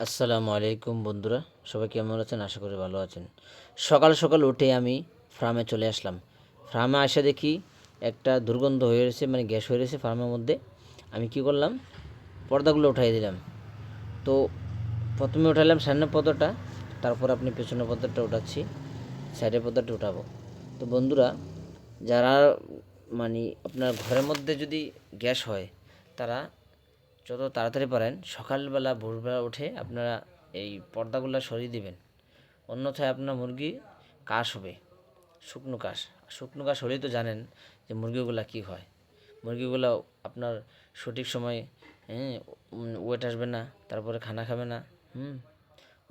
আসসালামু আলাইকুম বন্ধুরা, সবাই কেমন আছেন? আশা করি ভালো আছেন। সকাল সকাল উঠে আমি ফার্মে চলে আসলাম। ফার্মে এসে দেখি একটা দুর্গন্ধ হয়ে রয়েছে, মানে গ্যাস হয়ে রয়েছে ফার্মের মধ্যে। আমি কি করলাম, পর্দাগুলো উঠাই দিলাম। তো প্রথমে উঠালাম সামনের পর্দাটা, তারপর আপনি পেছনের পর্দাটা উঠাচ্ছি, সাইডের পর্দাটা উঠাবো। তো বন্ধুরা, যারা মানে আপনার ঘরের মধ্যে যদি গ্যাস হয়, তারা যত তাড়াতাড়ি পারেন সকালবেলা ভোরবেলা উঠে আপনারা এই পর্দাগুলো সরিয়ে দিবেন। অন্যথায় আপনার মুরগি কাশ হবে, শুকনো কাশ। শুকনো কাশ হলেই তো জানেন যে মুরগিগুলা কী হয়। মুরগিগুলো আপনার সঠিক সময় ওয়েট আসবে না, তারপরে খানা খাবে না,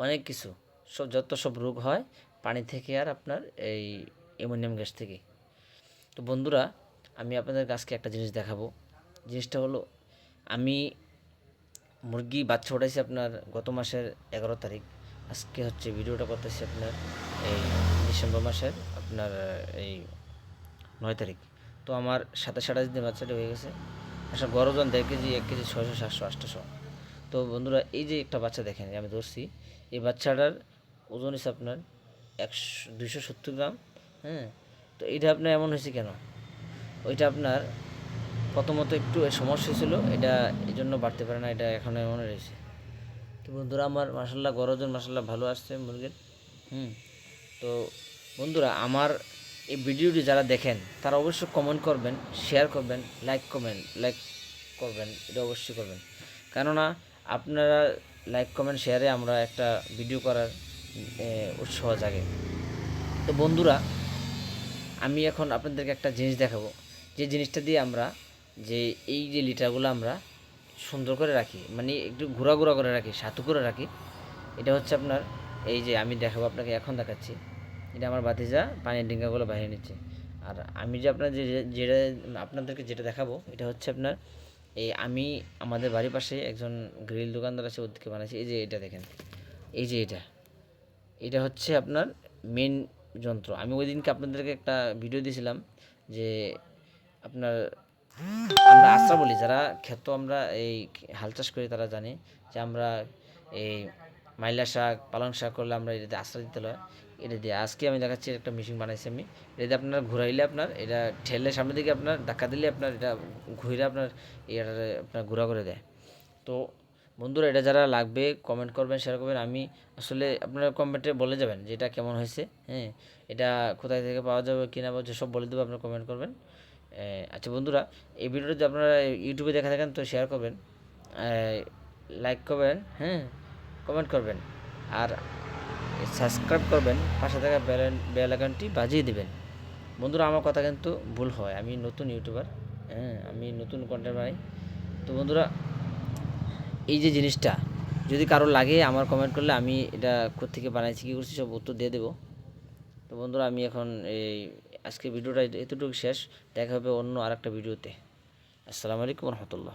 অনেক কিছু, যত সব রোগ হয় পানি থেকে আর আপনার এই অ্যামোনিয়াম গ্যাস থেকে। তো বন্ধুরা, আমি আপনাদের কাছকে একটা জিনিস দেখাবো। জিনিসটা হলো, আমি মুরগি বাচ্চা উঠাইছি আপনার গত মাসের 11 তারিখ। আজকে হচ্ছে ভিডিওটা করতেছি আপনার এই ডিসেম্বর মাসের আপনার এই 9 তারিখ। তো আমার 27-28 দিন বাচ্চাটা হয়ে গেছে। আসলে গড় ওজন 1.5 কেজি, 1 কেজি 600, 700, 800। তো বন্ধুরা, এই যে একটা বাচ্চা দেখেন আমি ধরছি, এই বাচ্চাটার ওজন হচ্ছে আপনার 270 গ্রাম। হ্যাঁ, তো এইটা আপনার এমন হয়েছে কেন? ওইটা আপনার প্রথমত একটু সমস্যা ছিল, এটা এই জন্য বাড়তে পারে না, এটা এখন এমন রয়েছে। তো বন্ধুরা, আমার মাসাল্লাহ গড় ওজন মাসাল্লাহ ভালো আসছে মুরগির। তো বন্ধুরা, আমার এই ভিডিওটি যারা দেখেন তারা অবশ্যই কমেন্ট করবেন, শেয়ার করবেন, লাইক করবেন, এটা অবশ্যই করবেন। কেননা আপনারা লাইক কমেন্ট শেয়ারে আমরা একটা ভিডিও করার উৎসাহ জাগে। তো বন্ধুরা, আমি এখন আপনাদেরকে একটা জিনিস দেখাবো, যে জিনিসটা দিয়ে আমরা যে এই যে লিটারগুলো আমরা সুন্দর করে রাখি, মানে একটু ঘোরা ঘোরা করে রাখি, সাতু করে রাখি। এটা হচ্ছে আপনার, এই যে আমি দেখাবো আপনাকে, এখন দেখাচ্ছি। এটা আমার ভাতিজা পানির ডিঙ্গাগুলো বাইরে নিচ্ছে। আর আমি যে আপনার যেটা আপনাদেরকে যেটা দেখাবো, এটা হচ্ছে আপনার এই আমি আমাদের বাড়ির পাশে একজন গ্রিল দোকানদার আছে, ওদেরকে বানাইছি। এই যে এটা দেখেন, এই যে এটা হচ্ছে আপনার মেন যন্ত্র। আমি ওই দিনকে আপনাদেরকে একটা ভিডিও দিয়েছিলাম যে আপনার আমরা আশ্রা বলি, যারা ক্ষেত আমরা এই হাল চাষ করি তারা জানে যে আমরা এই মাইলা শাক পালং শাক করলে আমরা এটাতে আশ্রা দিতে হয়। এটা দিয়ে আজকে আমি দেখাচ্ছি, একটা মেশিন বানাইছি আমি। এটাতে আপনার ঘুরাইলে, আপনার এটা ঠেললে সামনের দিকে আপনার ধাক্কা দিলে আপনার এটা ঘুরে আপনার এটা আপনার ঘোরা করে দেয়। তো বন্ধুরা, এটা যারা লাগবে কমেন্ট করবেন, শেয়ার করবেন। আমি আসলে আপনারা কমেন্টে বলে যাবেন যে এটা কেমন হয়েছে। হ্যাঁ, এটা কোথায় থেকে পাওয়া যাবে কিনা পাওয়া যাবে সব বলে দেবো, আপনারা কমেন্ট করবেন। আচ্ছা বন্ধুরা, এই ভিডিওটা যদি আপনারা ইউটিউবে দেখা থাকেন তো শেয়ার করবেন, লাইক করবেন, হ্যাঁ, কমেন্ট করবেন, আর সাবস্ক্রাইব করবেন, পাশে থাকা বেল আইকনটি বাজিয়ে দিবেন। বন্ধুরা, আমার কথা কিন্তু ভুল হয়, আমি নতুন ইউটিউবার, হ্যাঁ, আমি নতুন কন্টেন্ট বানাই। তো বন্ধুরা, এই যে জিনিসটা যদি কারো লাগে, আমার কমেন্ট করলে আমি এটা কোত্থেকে বানাইছি, কী করছি সব উত্তর দিয়ে দেবো। তো বন্ধুরা, আমি এখন এই আজকে ভিডিওটা এতটুকু শেষ। দেখা হবে অন্য আরেকটা ভিডিওতে। আসসালামু আলাইকুম রহমতুল্লাহ।